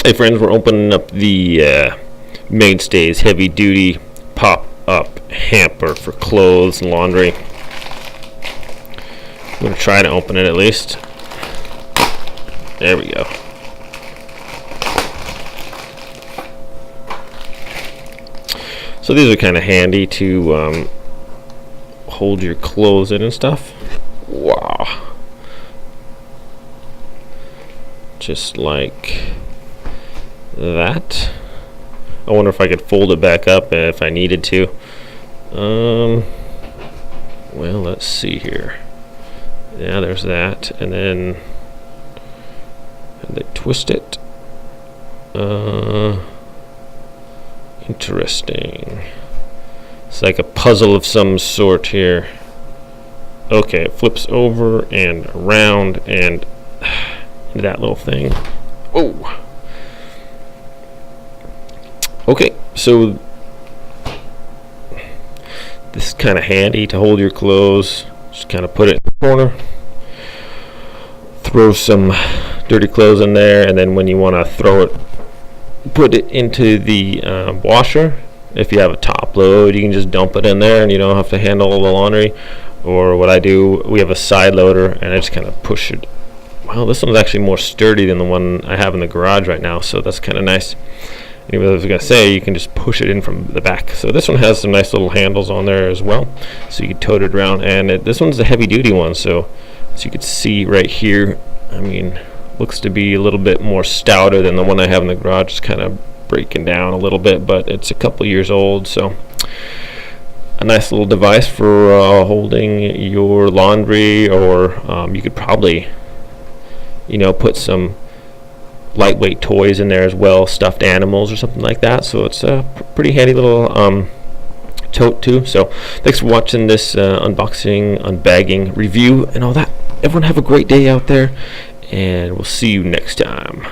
Hey friends, we're opening up the Mainstays heavy duty pop-up hamper for clothes and laundry. I'm going to try to open it at least. There we go. So these are kind of handy to hold your clothes in and stuff. Wow. Just like that. I wonder if I could fold it back up if I needed to. Well, let's see here. Yeah, there's that, and then they twist it. Interesting. It's like a puzzle of some sort here. Okay, it flips over and around and that little thing. Oh. Okay, so this is kind of handy to hold your clothes. Just kind of put it in the corner, throw some dirty clothes in there, and then when you want to throw it, put it into the washer. If you have a top load, you can just dump it in there and you don't have to handle all the laundry. Or what I do, we have a side loader and I just kind of push it. Well, this one's actually more sturdy than the one I have in the garage right now, so that's kind of nice. Anyway, I was going to say, you can just push it in from the back. So this one has some nice little handles on there as well, so you can tote it around. And this one's a heavy duty one, so as you can see right here, I mean, looks to be a little bit more stouter than the one I have in the garage. It's kind of breaking down a little bit, but it's a couple years old, so a nice little device for holding your laundry, or you could probably, you know, put some lightweight toys in there as well, stuffed animals or something like that. So it's a pretty handy little tote too. So thanks for watching this unboxing, unbagging, review, and all that. Everyone have a great day out there, and we'll see you next time.